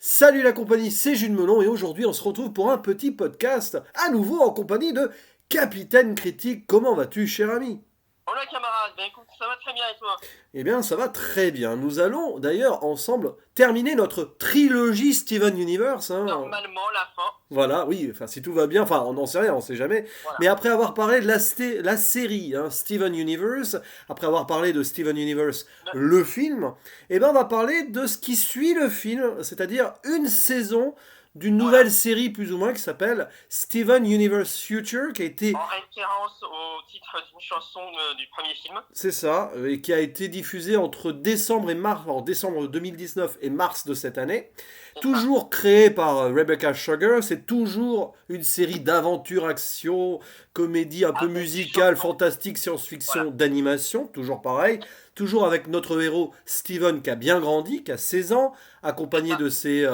Salut la compagnie, c'est Jules Melon et aujourd'hui on se retrouve pour un petit podcast, à nouveau en compagnie de Capitaine Critique. Comment vas-tu, cher ami? Hola camarade, ben écoute, ça va très bien et toi? Eh bien, ça va très bien. Nous allons d'ailleurs ensemble terminer notre trilogie Steven Universe, hein. Normalement, la fin. Voilà, oui, enfin si tout va bien, enfin on n'en sait rien, on sait jamais. Mais Voilà. après avoir parlé de la série Steven Universe, après avoir parlé de Steven Universe, Ben, le film, eh ben on va parler de ce qui suit le film, c'est-à-dire une saison d'une voilà. nouvelle série plus ou moins qui s'appelle Steven Universe Future, qui a été, En référence au titre d'une chanson du premier film. c'est ça, et qui a été diffusée entre décembre et mars, en décembre 2019 et mars de cette année. C'est ça. Toujours créée par Rebecca Sugar, c'est toujours une série d'aventures, action, comédie un peu Avec des musicale, chansons. fantastique, science-fiction, Voilà. d'animation, toujours pareil. Toujours avec notre héros Steven qui a bien grandi, qui a 16 ans, C'est accompagné ça. de ses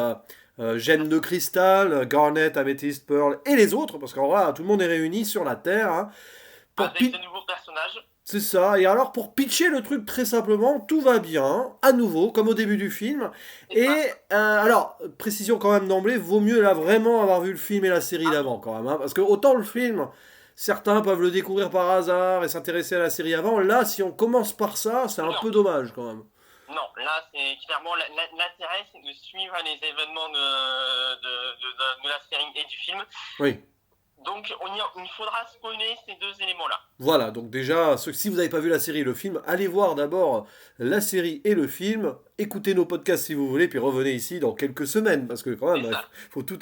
gemmes de cristal, Garnet, Amethyst, Pearl et les autres, parce qu'en vrai, tout le monde est réuni sur la Terre, hein, pour Avec de nouveaux personnages. c'est ça. Et alors, pour pitcher le truc très simplement, tout va bien, à nouveau, comme au début du film. C'est Et ça. alors, précision quand même d'emblée, vaut mieux là vraiment avoir vu le film et la série Ah oui. d'avant quand même, hein, parce que autant le film, certains peuvent le découvrir par hasard et s'intéresser à la série avant. Là, si on commence par ça, c'est un Non. peu dommage quand même. Non, là c'est clairement l'intérêt, c'est de suivre les événements de la série et du film. Oui. Donc il faudra spoiler ces deux éléments-là. Voilà, donc déjà, si vous n'avez pas vu la série et le film, allez voir d'abord la série et le film, écoutez nos podcasts si vous voulez, puis revenez ici dans quelques semaines, parce que quand C'est même, ça. faut tout,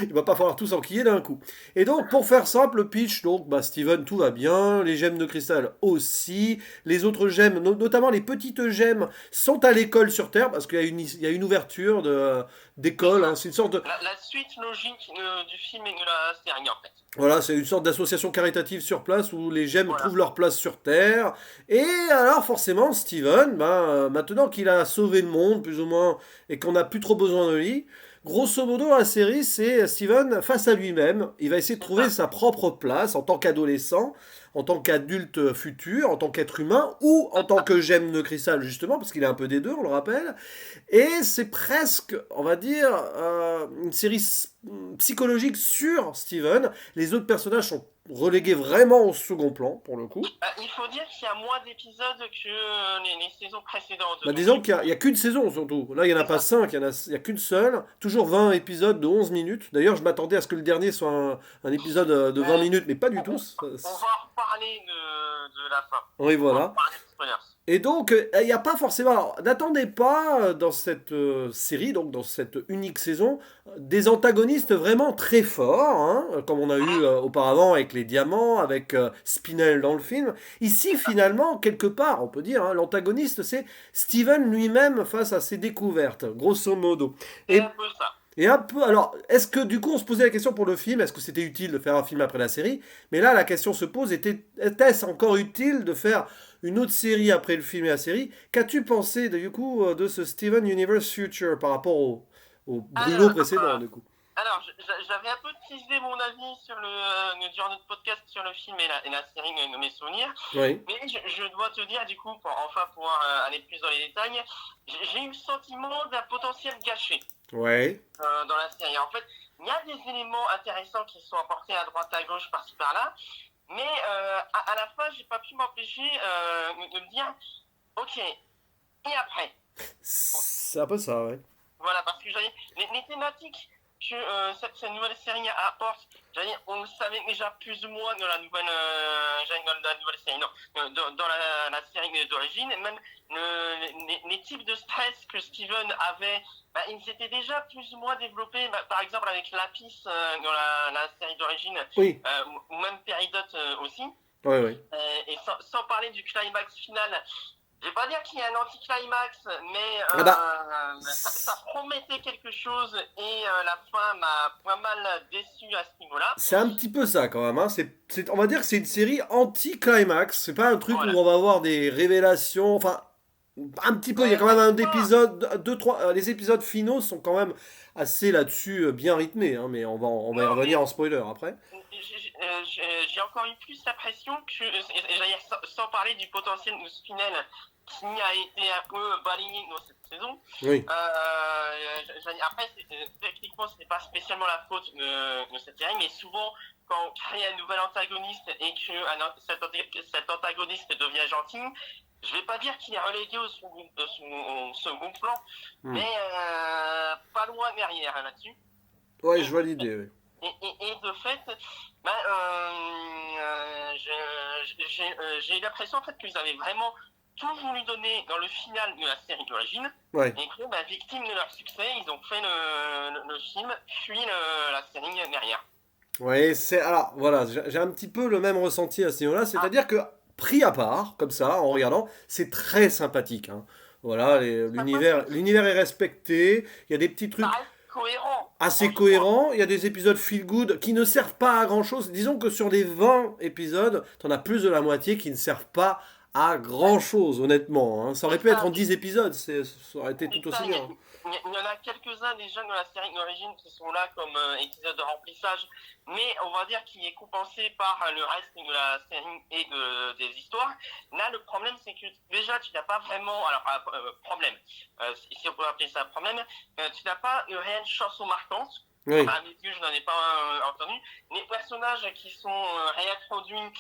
il va pas falloir tout s'enquiller d'un coup. Et donc, pour faire simple, le pitch, donc, bah, Steven, tout va bien, les gemmes de cristal aussi, les autres gemmes, notamment les petites gemmes, sont à l'école sur Terre, parce qu'il y a une ouverture C'est d'école, hein, ça. c'est une sorte de, La suite logique du film et de la série en fait. voilà, c'est une sorte d'association caritative sur place où les gemmes Voilà. trouvent leur place sur Terre. Et alors forcément, Steven, ben, maintenant qu'il a sauvé le monde, plus ou moins, et qu'on n'a plus trop besoin de lui, grosso modo, la série, c'est Steven face à lui-même. Il va essayer de C'est trouver ça. sa propre place en tant qu'adolescent, en tant qu'adulte futur, en tant qu'être humain, ou en C'est tant ça. que gemme de cristal, justement, parce qu'il est un peu des deux, on le rappelle. Et c'est presque, on va dire, une série psychologique sur Steven. Les autres personnages sont relégués vraiment au second plan, pour le coup. Il faut dire qu'il y a moins d'épisodes que les saisons précédentes. Bah, Donc disons du qu'il coup, y a qu'une saison, surtout. Là, il n'y en a c'est pas ça. 5, il y a qu'une seule. Toujours 20 épisodes de 11 minutes. D'ailleurs, je m'attendais à ce que le dernier soit un épisode de 20 Euh, minutes, mais pas on, du tout. on va en reparler de la fin. Oui, On va en voilà. reparler de spoilers. Et donc, il n'y a pas forcément. Alors, n'attendez pas dans cette série, donc dans cette unique saison, des antagonistes vraiment très forts, hein, comme on a eu Mhm. auparavant avec les diamants, avec Spinel dans le film. Ici, C'est ça. finalement, quelque part, on peut dire, hein, l'antagoniste, c'est Steven lui-même face à ses découvertes, grosso modo. C'est Et un peu ça. et un peu, alors, est-ce que du coup on se posait la question pour le film, est-ce que c'était utile de faire un film après la série? Mais là, la question se pose, était-ce encore utile de faire une autre série après le film et la série? Qu'as-tu pensé du coup de ce Steven Universe Future par rapport au brûlot Alors, précédent du coup? j'avais un peu teasé mon avis sur durant notre podcast sur le film et la série de mes souvenirs. Oui. Mais je dois te dire, du coup, pour enfin pouvoir aller plus dans les détails, j'ai eu le sentiment d'un potentiel gâché Ouais. dans la série. En fait, il y a des éléments intéressants qui sont apportés à droite, à gauche, par-ci, par-là. Mais à la fin, j'ai pas pu m'empêcher de me dire, ok, et après? C'est un peu ça, ouais. Voilà, parce que les thématiques que cette nouvelle série apporte, on le savait déjà plus ou moins dans la nouvelle, dans la nouvelle série, non, dans la série d'origine, et même les types de stress que Steven avait, bah, ils étaient déjà plus ou moins développés, bah, par exemple avec Lapis dans la série d'origine, Oui. ou même Peridot aussi. Ouais, ouais. Et sans parler du climax final, je vais pas dire qu'il y a un anticlimax, mais Ah bah, ça promettait quelque chose et la fin m'a pas mal déçu à ce niveau-là. c'est un petit peu ça quand même, hein. On va dire que c'est une série anti-climax. C'est pas un truc où Voilà. on va avoir des révélations. Enfin, un petit peu. Il y a quand même Même un pas. épisode, deux, trois. Les épisodes finaux sont quand même assez là-dessus bien rythmés, hein, mais on va y Non, revenir mais en spoiler après. j'ai encore eu plus l'impression que, sans parler du potentiel de Spinel, qui a été un peu balayé dans cette saison. Oui. Après, techniquement, ce n'est pas spécialement la faute de cette série, mais souvent, quand on crée un nouvel antagoniste et que cet antagoniste devient gentil, je ne vais pas dire qu'il est relégué au second plan, mais pas loin derrière là-dessus. Ouais, je vois l'idée. Oui. Et de fait, j'ai eu l'impression en fait qu'ils avaient vraiment tout voulu donner dans le final de la série d'origine, Ouais. et que, victimes de leur succès, ils ont fait le film, puis la série derrière. Ouais, alors voilà, j'ai un petit peu le même ressenti à ce niveau-là, c'est-à-dire que pris à part, comme ça, en regardant, c'est très sympathique. Hein. Voilà, l'univers est respecté, il y a des petits trucs Ça reste cohérent. assez cohérents, il y a des épisodes feel good qui ne servent pas à grand-chose. Disons que sur les 20 épisodes, t'en as plus de la moitié qui ne servent pas à grand-chose, honnêtement. Hein. Ça aurait pu être en 10 épisodes, ça aurait été tout aussi bien. Il y en a quelques-uns déjà dans la série d'origine qui sont là comme épisode de remplissage, mais on va dire qu'il est compensé par le reste de la série et des histoires. Là, le problème, c'est que déjà, tu n'as pas vraiment... Alors, problème, si on peut appeler ça un problème, tu n'as pas une réelle chanson marquante. Oui. Enfin, je n'en ai pas entendu. Les personnages qui sont réintroduits,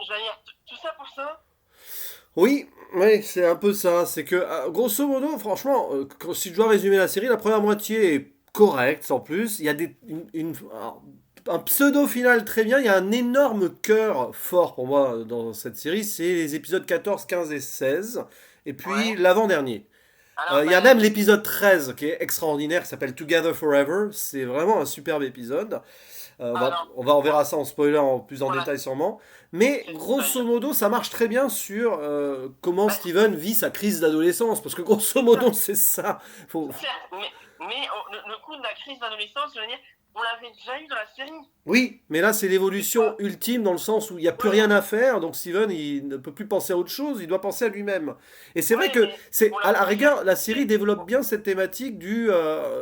j'allais dire, tout ça pour ça. Oui, c'est un peu ça. C'est que, grosso modo, franchement, si je dois résumer la série, la première moitié est correcte, sans plus. Il y a un pseudo-final très bien. Il y a un énorme cœur fort pour moi dans cette série. C'est les épisodes 14, 15 et 16. Et puis l'avant-dernier. Il y a même l'épisode 13 qui est extraordinaire, qui s'appelle Together Forever. C'est vraiment un superbe épisode. On verra ça en spoiler plus en détail sûrement. Mais grosso modo, ça marche très bien sur comment Steven vit sa crise d'adolescence. Parce que grosso modo, c'est ça. Certes, mais le coup de la crise d'adolescence, je veux dire, on l'avait déjà eu dans la série. Oui, mais là, c'est l'évolution ultime dans le sens où il n'y a plus rien à faire. Donc Steven, il ne peut plus penser à autre chose, il doit penser à lui-même. Et c'est vrai que, à la rigueur, la série développe bien cette thématique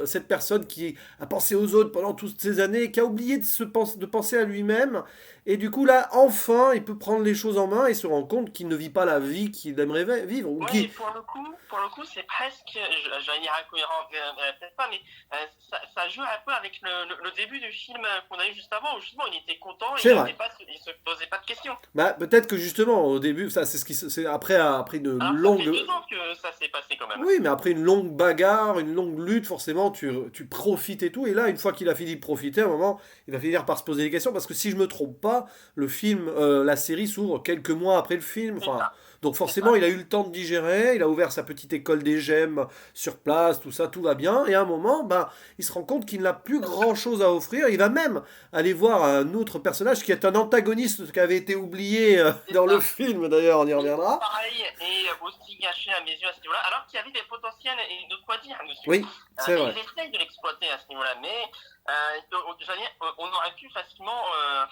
cette personne qui a pensé aux autres pendant toutes ces années, qui a oublié de penser à lui-même. Et du coup, là, enfin, il peut prendre les choses en main et se rendre compte qu'il ne vit pas la vie qu'il aimerait vivre. Oui, pour le coup, c'est presque, j'allais dire incohérent, peut-être pas, mais ça joue un peu avec le début du film qu'on a eu juste avant, où justement il était content et il se posait pas de questions. Bah, peut-être que justement, au début, ça, c'est après une longue. Ça fait 2 ans que ça s'est passé quand même. Oui, mais après une longue bagarre, une longue lutte, forcément, tu profites et tout. Et là, une fois qu'il a fini de profiter, à un moment, il va finir par se poser des questions. Parce que si je me trompe pas, la série s'ouvre quelques mois après le film. Enfin, donc forcément, il a eu le temps de digérer. Il a ouvert sa petite école des gemmes sur place, tout ça, tout va bien. Et à un moment, il se rend compte qu'il n'a plus grand-chose à offrir. Il va même aller voir un autre personnage qui est un antagoniste qui avait été oublié dans le film, d'ailleurs, on y reviendra. Pareil, et aussi gâché à mes yeux à ce niveau-là, alors qu'il y avait des potentiels et de quoi dire dessus. Oui, c'est vrai. Ils essayent de l'exploiter à ce niveau-là, mais on aurait pu facilement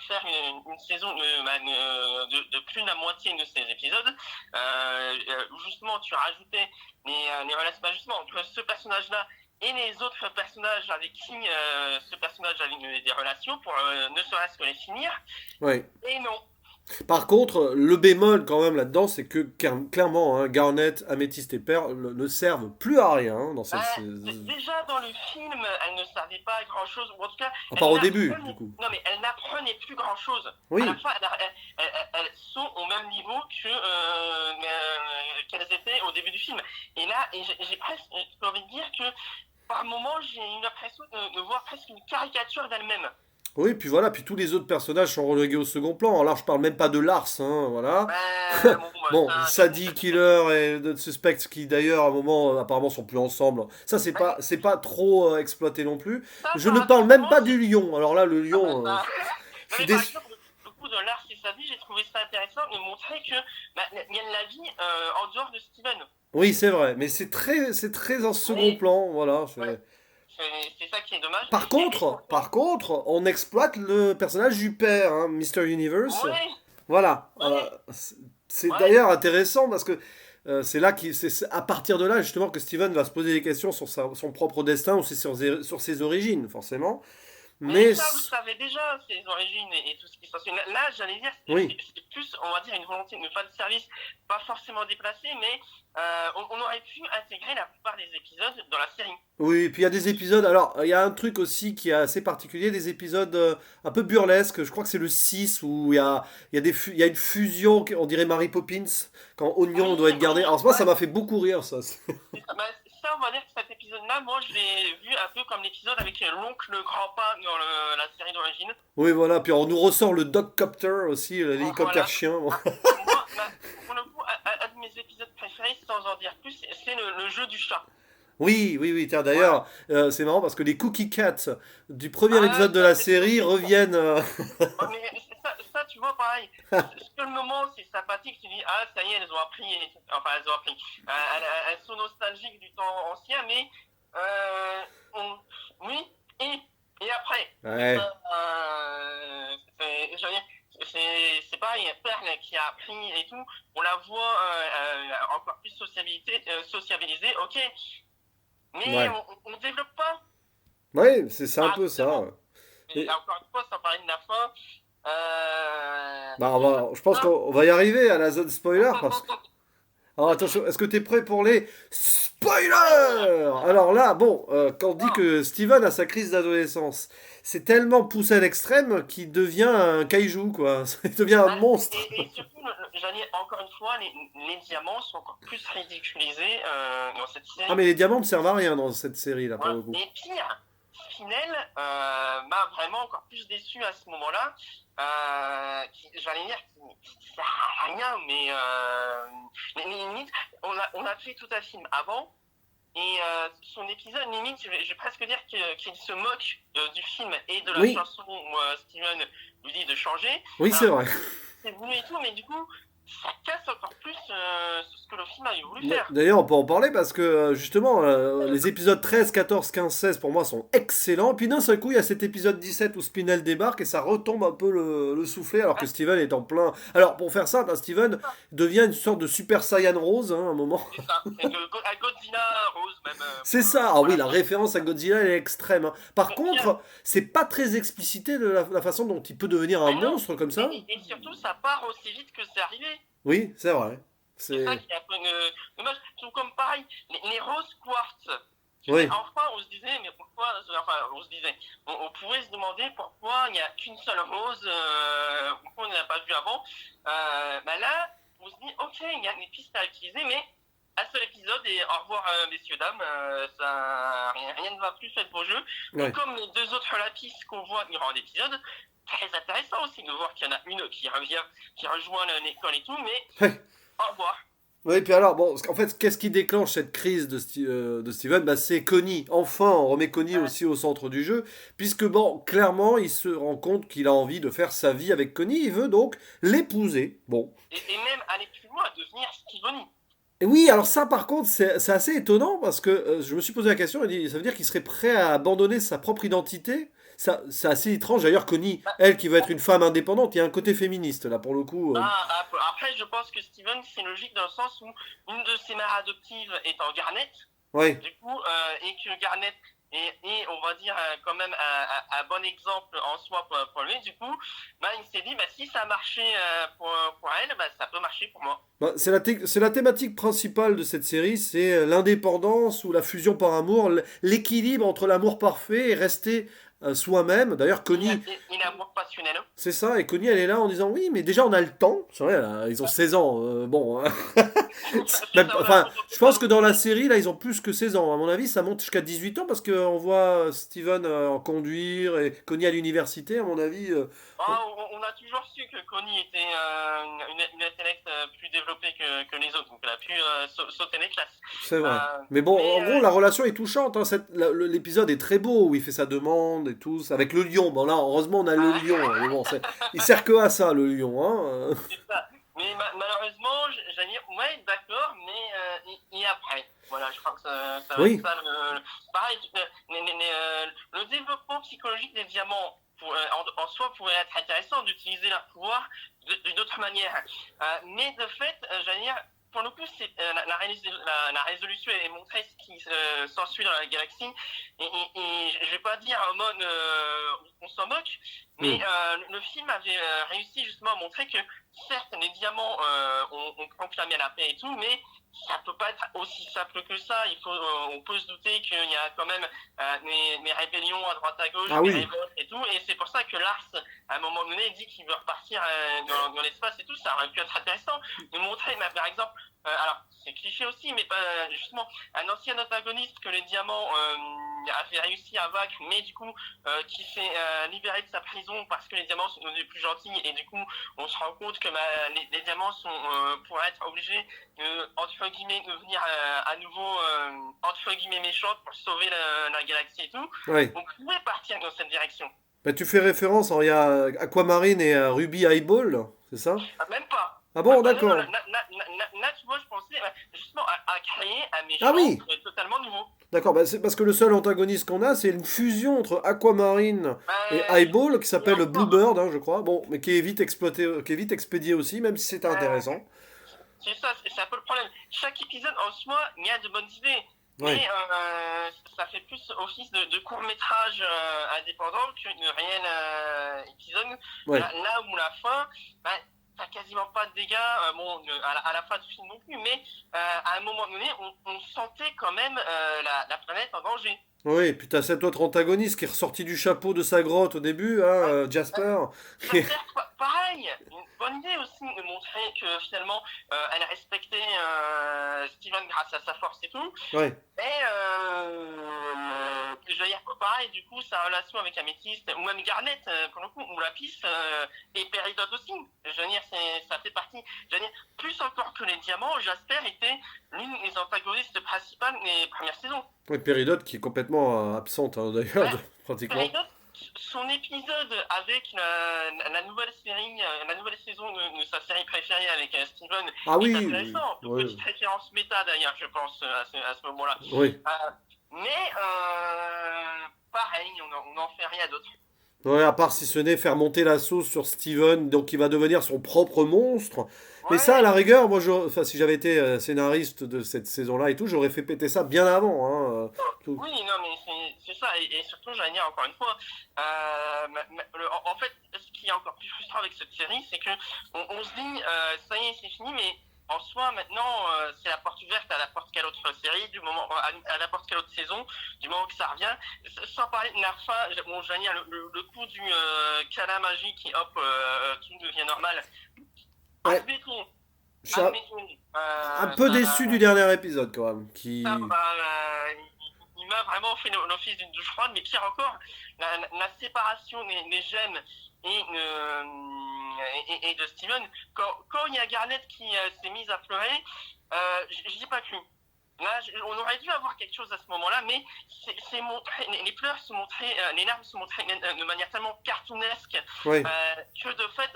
faire une saison de plus de la moitié de ces épisodes, où justement tu rajoutais les relations justement entre ce personnage-là et les autres personnages avec qui ce personnage avait des relations pour ne serait-ce que les finir. Oui. Et non. Par contre, le bémol quand même là-dedans, c'est que clairement, hein, Garnet, Améthyste et Pearl ne servent plus à rien dans cette déjà dans le film, elles ne servaient pas à grand-chose, ou en tout cas... À part au début, du coup. Non, mais elles n'apprenaient plus grand-chose. Oui. À la fois, elles sont au même niveau qu'elles étaient au début du film. Et là, j'ai presque envie de dire que par moments, j'ai eu l'impression de voir presque une caricature d'elle-même. Oui, puis voilà, puis tous les autres personnages sont relégués au second plan. Alors là, je parle même pas de Lars, hein, voilà. Bon, Sadie, Killer et The Suspects qui d'ailleurs à un moment apparemment sont plus ensemble. Ça c'est pas trop exploité non plus. Je ne parle même pas du lion. Alors là, le lion, je suis déçu. Le coup de Lars et Sadie, j'ai trouvé ça intéressant de montrer que il y a de la vie en dehors de Steven. Oui, c'est vrai, mais c'est très en second plan, voilà. C'est ça qui est dommage. Par contre, on exploite le personnage du père, hein, Mr. Universe. Ouais. Voilà. C'est d'ailleurs intéressant parce que c'est à partir de là justement que Steven va se poser des questions sur son propre destin ou sur ses origines, forcément. Mais Mais ça, vous savez déjà, ses origines et tout ce qui s'ensuit. Là, j'allais dire, oui. c'est plus, on va dire, une volonté de fan service, pas forcément déplacée, mais on aurait pu intégrer la plupart des épisodes dans la série. Oui, et puis il y a des épisodes. Alors, il y a un truc aussi qui est assez particulier, des épisodes un peu burlesques. Je crois que c'est le 6 où il y a une fusion, on dirait Mary Poppins, quand Oignon Oui, doit être gardé. oui, Alors, moi, ça ouais. m'a fait beaucoup rire, ça. Bah, ça, on va dire que cet épisode-là, moi, je l'ai vu un peu comme l'épisode avec l'oncle grand-pas dans la série d'origine. Oui, voilà. Puis on nous ressort le Dogcopter aussi, l'hélicoptère Voilà. chien. Bon. Ah, moi, pour le coup, un de mes épisodes préférés, sans en dire plus, c'est le jeu du chat. Oui, oui, oui. Tiens, Voilà. d'ailleurs, c'est marrant parce que les Cookie Cats du premier Ah, épisode de ça, la c'est trop série triste. reviennent. Ouais, mais ça, tu vois, pareil. Sur le moment, c'est sympathique. Tu dis, ah, ça y est, elles ont appris. Enfin, elles ont appris. Elles sont nostalgiques du temps ancien, mais oui, et après. Ouais. Je veux dire, c'est pareil, Perle qui a appris et tout, on la voit encore plus sociabilisée, ok, mais Ouais. on développe pas Ouais, c'est un peu ça. correctement. Ouais. Et encore une fois, sans parler de la fin, Bah, on se je pense ça. qu'on va y arriver à la zone spoiler parce que. Alors attention, est-ce que t'es prêt pour les spoilers? Alors là, bon, quand on dit Ah, que Steven a sa crise d'adolescence, c'est tellement poussé à l'extrême qu'il devient un kaiju, quoi. Il devient un bah, monstre. et surtout, j'allais encore une fois, les diamants sont encore plus ridiculisés dans cette Ah, série. mais les diamants ne servent à rien dans cette série, là, pour Voilà. le coup. Et pire, Spinel m'a vraiment encore plus déçu à ce moment-là. J'allais dire qui sert à rien, mais limite, on a fait tout un film avant. Et son épisode, limite, je vais presque dire qu'il se moque du film et de la Oui, chanson où Steven lui dit de changer. oui, c'est Alors, vrai. c'est voulu et tout, mais du coup, ça casse encore plus ce que le film avait voulu faire. D'ailleurs, on peut en parler parce que justement, les épisodes 13, 14, 15, 16 pour moi sont excellents. Puis d'un seul coup, il y a cet épisode 17 où Spinel débarque et ça retombe un peu le soufflet alors que Ah, Steven est en plein. Alors, pour faire simple, hein, Steven devient une sorte de Super Saiyan Rose hein, à un moment. c'est ça. Et à Godzilla Rose, même. C'est ça. Ah oui, Voilà. la référence à Godzilla elle est extrême. Hein. Par Mais pire, contre, c'est pas très explicité de la façon dont il peut devenir un mais non. monstre comme ça. Et surtout, ça part aussi vite que c'est arrivé. Oui, c'est vrai. C'est ça C'est. qui est un peu dommage. Tout comme pareil, les roses quartz. Oui. Enfin, on se disait, mais pourquoi, enfin, on se disait, on pourrait se demander pourquoi il n'y a qu'une seule rose, pourquoi on n'a pas vu avant. Bah là, on se dit, ok, il y a des pistes à utiliser, mais un seul épisode et au revoir, messieurs, dames, rien ne va plus être beau jeu. Tout Ouais. comme les deux autres lapis qu'on voit durant l'épisode, très intéressant aussi de voir qu'il y en a une qui revient, qui rejoint l'école et tout, mais Ouais. au revoir. Oui, puis alors, bon, en fait, qu'est-ce qui déclenche cette crise de Steven? Bah, c'est Connie. Enfin, on remet Connie Ouais. aussi au centre du jeu, puisque, bon, clairement, il se rend compte qu'il a envie de faire sa vie avec Connie. Il veut donc l'épouser. Bon. Et même aller plus loin, devenir Stevenie. Et oui, alors ça, par contre, c'est assez étonnant, parce que je me suis posé la question, ça veut dire qu'il serait prêt à abandonner sa propre identité? Ça, c'est assez étrange. D'ailleurs, Connie, Bah, elle qui veut être une femme indépendante, il y a un côté féministe, là, pour le coup. après, je pense que Steven, c'est logique dans le sens où une de ses mères adoptives est en Garnet, Ouais. du coup, et que Garnet est, on va dire, quand même un bon exemple en soi pour lui. Du coup, bah, il s'est dit, bah, si ça a marché pour elle, bah, ça peut marcher pour moi. Bah, c'est la thématique principale de cette série, c'est l'indépendance ou la fusion par amour, l'équilibre entre l'amour parfait et rester soi-même. D'ailleurs, Connie, Il a un amour passionnel. c'est ça, et Connie, elle est là en disant oui, mais déjà on a le temps. C'est vrai, là, ils ont 16 ans. Bon, hein. C'est ça, voilà, Enfin, faut je pas pense que dans la l'oublier. série, là, ils ont plus que 16 ans. À mon avis, ça monte jusqu'à 18 ans parce qu'on voit Steven en conduire et Connie à l'université, à mon avis. On a toujours su que Connie était une intellect plus développée que les autres, donc elle a pu sauter les classes. C'est vrai. Euh, Mais bon, en mais gros, la relation est touchante. Hein. L'épisode est très beau où il fait sa demande et tout, avec le lion. Bon, là, heureusement, on a le ah, lion. Hein. Mais bon, il sert que à ça, le lion. Hein. c'est ça. Mais malheureusement, j'allais dire, ouais, d'accord, mais et après. Voilà, je crois que ça va être Oui. ça. Pareil, le développement psychologique des diamants en soi pourrait être intéressant d'utiliser leur pouvoir d'une autre manière. Mais de fait, j'allais dire, pour le coup, c'est la résolution est montrée ce qui s'ensuit dans la galaxie. Et je vais pas dire en mode on s'en moque, mais le film avait réussi justement à montrer que certes les diamants ont proclamé la paix et tout, mais ça peut pas être aussi simple que ça. On peut se douter qu'il y a quand même des rébellions à droite à gauche, des révoltes et tout. Et c'est pour ça que Lars, à un moment donné, dit qu'il veut repartir dans l'espace et tout. Ça aurait pu être intéressant de montrer, mais, par exemple, alors c'est cliché aussi, mais justement un ancien antagoniste que les diamants avaient réussi à vaincre, mais du coup qui s'est libéré de sa prison parce que les diamants sont devenus plus gentils, et du coup on se rend compte que les diamants pourraient être obligés entre guillemets devenir à nouveau entre guillemets méchants pour sauver la galaxie et tout. Ouais. On pouvait partir dans cette direction. Bah, tu fais référence, il y a Aquamarine et Ruby Eyeball, c'est ça? Même pas. Ah bon, Non, d'accord. là, tu vois, je pensais justement à créer un Ah méchant oui, totalement nouveau. d'accord, bah, c'est parce que le seul antagoniste qu'on a, c'est une fusion entre Aquamarine et Euh, Eyeball qui et s'appelle encore, Bluebird, hein, je crois. Bon, mais qui est vite exploité, qui est vite expédié aussi, même si c'était euh, intéressant. c'est ça, c'est un peu le problème. Chaque épisode en soi, il y a de bonnes idées. Ouais, Mais ça fait plus office de court-métrage indépendant qu'une réelle épisode. ouais. Là où la fin, bah, t'as quasiment pas de dégâts, à la fin du film non plus, mais à un moment donné, on sentait quand même la planète en danger. Oui, et puis t'as cet autre antagoniste qui est ressorti du chapeau de sa grotte au début, hein, Ouais. Jasper. Jasper, pareil, une bonne idée aussi de montrer que finalement elle respectait Steven grâce à sa force et tout. Ouais, Et je veux dire, pareil, du coup, sa relation avec Améthyste, ou même Garnet, pour le coup, ou Lapis, et Péridot aussi. Je veux dire, ça fait partie. Je veux dire, plus encore que les diamants, Jasper était l'une des antagonistes principales des premières saisons. ouais, Péridot qui est complètement absente, hein, d'ailleurs, Ouais, pratiquement. Péridot, son épisode avec la nouvelle série, la nouvelle saison de sa série préférée avec Steven Ah est oui, intéressant. oui, Petite référence méta d'ailleurs, je pense, à ce moment-là. oui. Mais pareil, on n'en fait rien d'autre. Ouais, à part si ce n'est faire monter la sauce sur Steven, donc il va devenir son propre monstre. Mais ça, à Ouais, la rigueur, moi, enfin, si j'avais été scénariste de cette saison-là et tout, j'aurais fait péter ça bien avant, hein, tout. oui, non, mais c'est ça. Et surtout, j'allais dire encore une fois, en fait, ce qui est encore plus frustrant avec cette série, c'est que on se dit, ça y est, c'est fini, mais en soi, maintenant, c'est la porte ouverte à n'importe quelle autre série, à n'importe quelle autre saison, du moment que ça revient. Sans parler de la fin, bon, je veux dire, le coup du câlin magique et hop, tout devient normal. Ouais, Admettons, je suis admettons, un peu déçu du dernier épisode, quand même. ça, il m'a vraiment fait l'office d'une douche froide, mais pire encore, la séparation des gemmes et de Steven, quand il y a Garnet qui s'est mise à pleurer, j'y ai pas cru. Là, on aurait dû avoir quelque chose à ce moment-là, mais c'est montré, les pleurs sont montrés, les larmes sont montrées de manière tellement cartoonesque Ouais. que de fait,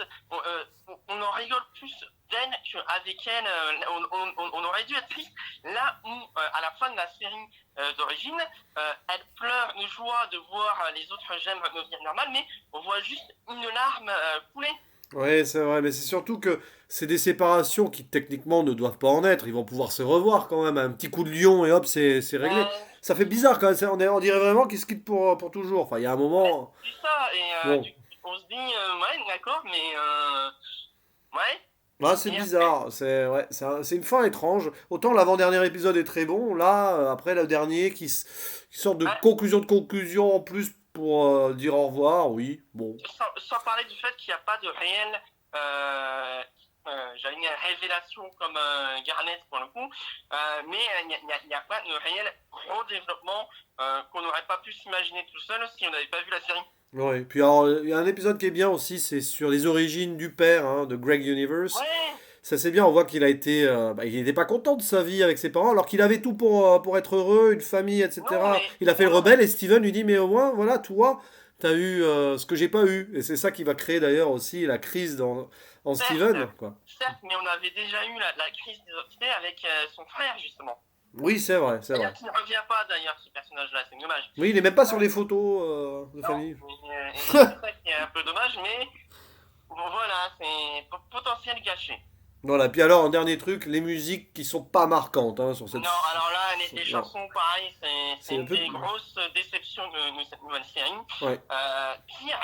on en rigole plus d'elle qu'avec elle. On aurait dû être triste. Là où, à la fin de la série d'origine, elle pleure de joie de voir les autres gemmes devenir normales, mais on voit juste une larme couler. Ouais, c'est vrai, mais c'est surtout que c'est des séparations qui techniquement ne doivent pas en être. Ils vont pouvoir se revoir quand même. Un petit coup de lion et hop, c'est réglé. Euh, Ça fait bizarre quand même. On dirait vraiment qu'ils se quittent pour toujours. Enfin, il y a un moment. c'est ça, et Bon. on se dit, ouais, d'accord, mais ouais. Ah, c'est Et après, bizarre. C'est ouais, c'est une fin étrange. Autant l'avant-dernier épisode est très bon. Là, après le dernier qui sort de ouais, conclusion en plus pour dire au revoir. Oui, bon. sans parler du fait qu'il n'y a pas de réelle, j'allais dire révélation comme Garnet pour le coup, mais il n'y a pas de réel gros développement qu'on n'aurait pas pu s'imaginer tout seul si on n'avait pas vu la série. Ouais. Puis alors, il y a un épisode qui est bien aussi. C'est sur les origines du père, hein, de Greg Universe. Ouais, Ça c'est bien, on voit qu'il a été, il n'était pas content de sa vie avec ses parents, alors qu'il avait tout pour être heureux, une famille, non, etc. mais Il a fait le rebelle et Steven lui dit, mais au moins, voilà, toi, t'as eu ce que j'ai pas eu. Et c'est ça qui va créer d'ailleurs aussi la crise en certes, Steven, quoi. certes, mais on avait déjà eu la crise des identités avec son frère justement. Oui, c'est vrai, c'est vrai. D'ailleurs, qui ne revient pas d'ailleurs ce personnage-là, c'est dommage. Oui, il est même pas sur les photos de Non, famille. et c'est ça qui est un peu dommage, mais bon, voilà, c'est potentiel gâché. Voilà, puis alors, un dernier truc, les musiques qui sont pas marquantes hein, sur cette... Non, alors là, les Non, chansons, pareil, c'est c'est un une peu... des grosses déceptions de cette nouvelle série. Ouais. Pire,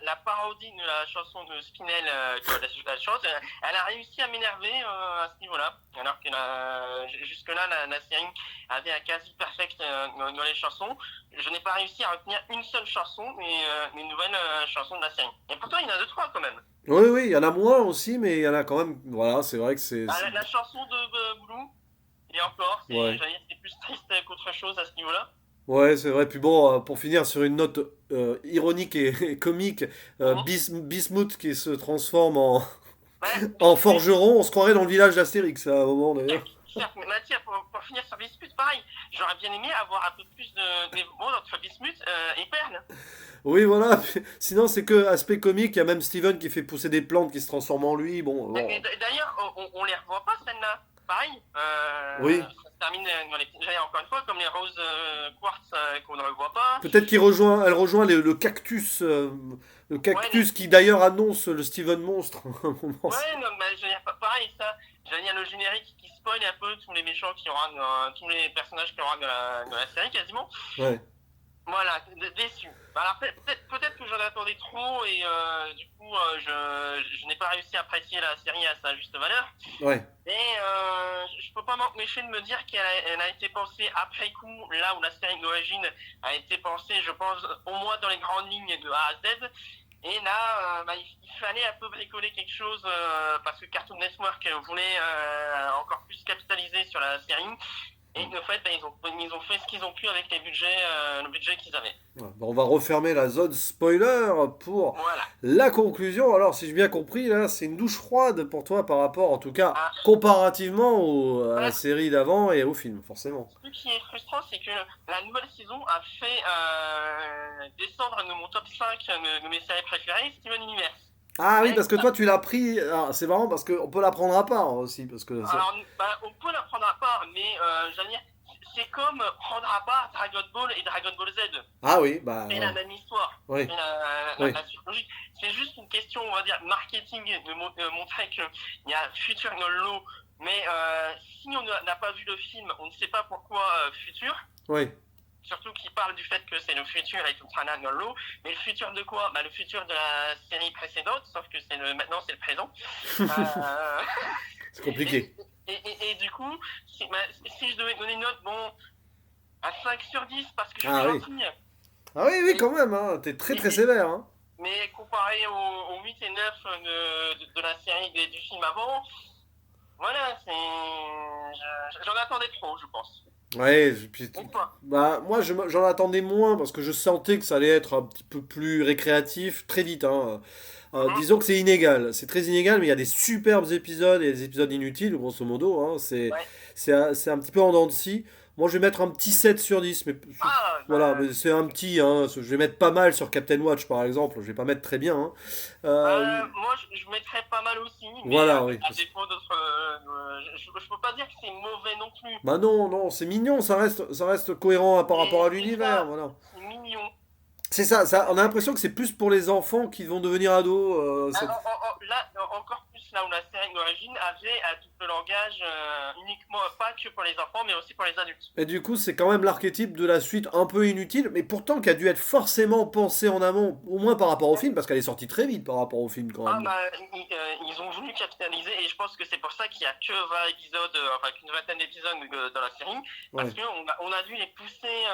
la parodie de la chanson de Spinell, la chose, elle a réussi à m'énerver à ce niveau-là. Alors que jusque-là, la série avait un quasi perfect dans les chansons. Je n'ai pas réussi à retenir une seule chanson, les nouvelles chansons de la série. Et pourtant, il y en a deux, trois quand même. Oui, oui, il y en a moins aussi, mais il y en a quand même... Voilà, c'est vrai que c'est... Bah, la chanson de Blue, et encore, Ouais. c'est plus triste qu'autre chose à ce niveau-là. Ouais, c'est vrai. Puis bon, pour finir sur une note ironique et comique, Mhm. Bismuth qui se transforme en, Ouais, en forgeron, on se croirait dans le village d'Astérix à un moment d'ailleurs. certes, mais Mathieu, pour finir sur Bismuth, pareil, j'aurais bien aimé avoir un peu plus de développement entre Bismuth et Perle. Oui, voilà. Sinon, c'est que aspect comique. Il y a même Steven qui fait pousser des plantes qui se transforment en lui. Bon, bon. D'ailleurs, on les revoit pas, celle-là. Pareil, Oui. ça se termine dans les petites encore une fois, comme les roses quartz qu'on ne revoit pas. Peut-être elle rejoint le Ouais, cactus qui d'ailleurs annonce le Steven monstre. à un moment. ouais, non, mais je veux dire, pareil, ça. Je veux dire, le générique qui spoil un peu tous les méchants qui aura, tous les personnages qui aura de la série quasiment. Ouais, Voilà, déçu. Alors peut-être que j'en attendais trop et du coup je n'ai pas réussi à apprécier la série à sa juste valeur. ouais, Mais je peux pas m'empêcher de me dire elle a été pensée après coup, là où la série d'origine a été pensée, je pense, au moins dans les grandes lignes de A à Z. Et là, il fallait un peu bricoler quelque chose parce que Cartoon Network voulait encore plus capitaliser sur la série. Et en fait, ils ont fait ce qu'ils ont pu avec le budget qu'ils avaient. ouais. Bon, on va refermer la zone spoiler pour Voilà. la conclusion. Alors, si j'ai bien compris, là, c'est une douche froide pour toi par rapport, en tout cas, Ah, comparativement à la voilà. série d'avant et au film, forcément. Ce qui est frustrant, c'est que la nouvelle saison a fait descendre de mon top 5 de mes séries préférées Steven Universe. Ah oui, Mais, parce que toi, tu l'as pris. Alors, c'est marrant parce qu'on peut la prendre à part aussi. Parce que alors, on peut la prendre à part, mais j'allais dire, c'est comme prendre à part Dragon Ball et Dragon Ball Z. Ah oui, bah. C'est la même histoire. Oui, C'est oui, la suite logique. C'est juste une question, on va dire, marketing de montrer qu'il y a futur dans le lot. Mais si on n'a pas vu le film, on ne sait pas pourquoi futur. oui. Surtout qu'il parle du fait que c'est le futur et tout ça dans l'eau. Mais le futur de quoi? Bah, le futur de la série précédente, sauf que maintenant c'est le présent. Euh, C'est et, compliqué. et du coup, si je devais donner une note, bon, à 5 sur 10 parce que je suis Ah oui. gentil. Ah oui, oui, Et, quand même, hein. T'es très très et, sévère, hein. mais comparé aux 8 et 9 de la série du film avant, voilà, j'en attendais trop, je pense. Ouais, Et toi? bah, moi j'en attendais moins parce que je sentais que ça allait être un petit peu plus récréatif très vite, hein. Mhm. Disons que c'est inégal, c'est très inégal, mais il y a des superbes épisodes et des épisodes inutiles, grosso modo, hein. Ouais. C'est un petit peu en dents de scie. Moi je vais mettre un petit 7 sur 10 mais Ah, voilà, bah, mais c'est un petit, hein. Je vais mettre pas mal sur Captain Watch par exemple, je vais pas mettre très bien, hein. Euh, moi, je mettrais pas mal aussi, mais voilà, oui. à défaut d'autres. Je peux pas dire que c'est mauvais non plus. Bah non, non, c'est mignon, ça reste cohérent par rapport à C'est l'univers, ça, voilà. c'est mignon. C'est ça, on a l'impression que c'est plus pour les enfants qui vont devenir ados. Là, encore plus là où la série d'origine avait un double langage uniquement pas que pour les enfants, mais aussi pour les adultes. Et du coup, c'est quand même l'archétype de la suite un peu inutile, mais pourtant qui a dû être forcément pensé en amont, au moins par rapport au film, parce qu'elle est sortie très vite par rapport au film quand Ah même. bah, ils ont voulu capitaliser et je pense que c'est pour ça qu'il y a que 20 épisodes, enfin qu'une vingtaine d'épisodes dans la série, parce Ouais. qu'on a dû les pousser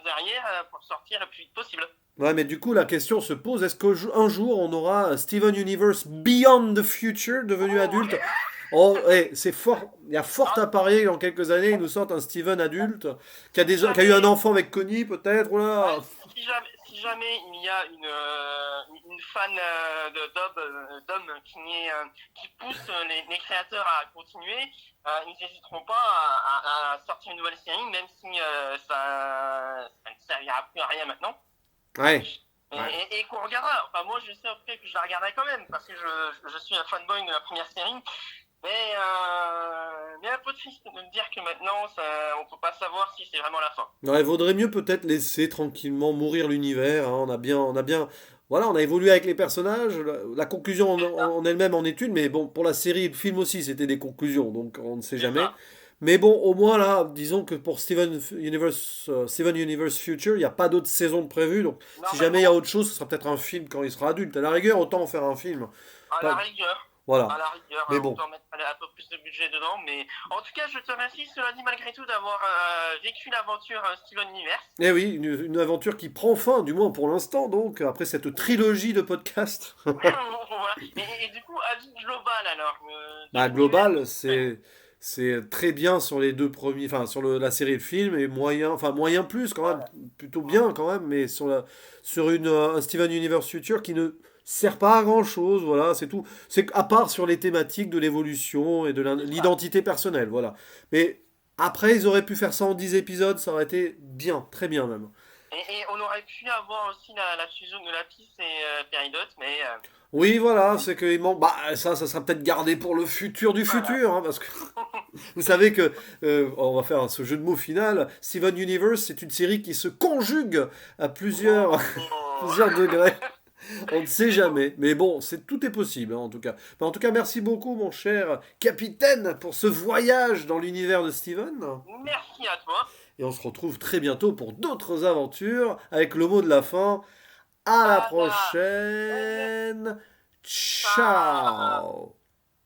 derrière pour sortir le plus vite possible. Ouais, mais du coup, la question se pose, est-ce qu'un jour on aura Steven Universe Beyond the Future devenu Oh, adulte? Oh, c'est fort, il y a fort ah, à parier que dans quelques années, ils nous sortent un Steven adulte, si qui a eu un jamais, enfant avec Connie peut-être, ouais, voilà. si jamais il y a une fan d'hommes qui pousse les créateurs à continuer, ils n'hésiteront pas à sortir une nouvelle série, même si ça ne servira plus à rien maintenant. Ouais. Et, Ouais. et qu'on regardera. Enfin, moi, je sais après que je la regarderai quand même, parce que je suis un fanboy de la première série. Mais un peu triste de me dire que maintenant, on peut pas savoir si c'est vraiment la fin. Ouais, il vaudrait mieux peut-être laisser tranquillement mourir l'univers, hein. On a bien voilà, on a évolué avec les personnages. La conclusion en elle-même en est une, mais bon, pour la série, le film aussi, c'était des conclusions, donc on ne sait C'est jamais. ça. Mais bon, au moins là, disons que pour Steven Universe Future, il n'y a pas d'autres saisons de prévues, donc si jamais il y a Normalement, autre chose, ce sera peut-être un film quand il sera adulte. À la rigueur, autant en faire un film. à la Pas- rigueur. Voilà. À la rigueur, Mais bon. autant mettre un peu plus de budget dedans. Mais en tout cas, je te remercie, cela dit, malgré tout, d'avoir vécu l'aventure Steven Universe. Eh oui, une aventure qui prend fin, du moins pour l'instant, donc, après cette trilogie de podcasts. Voilà. Et du coup, avis global alors de Bah, l'univers. global, c'est très bien sur les deux premiers, enfin sur la série de films et moyen, enfin moyen plus quand même, Voilà. plutôt bien quand même, mais sur un Steven Universe Future qui ne sert pas à grand-chose, voilà, c'est tout. C'est à part sur les thématiques de l'évolution et de C'est ça. l'identité personnelle, voilà. Mais après, ils auraient pu faire ça en 10 épisodes, ça aurait été bien, très bien même. Et on aurait pu avoir aussi la fusion de Lapis et Peridot, mais Oui, voilà, c'est que bah, ça sera peut-être gardé pour le futur du voilà. futur, hein, parce que vous savez que, on va faire ce jeu de mots final, Steven Universe, c'est une série qui se conjugue à plusieurs, Oh. plusieurs degrés. On ne sait jamais, mais bon, tout est possible, hein, en tout cas. En tout cas, merci beaucoup, mon cher capitaine, pour ce voyage dans l'univers de Steven. Merci à toi. Et on se retrouve très bientôt pour d'autres aventures, avec le mot de la fin. À la À la prochaine. prochaine. Ciao.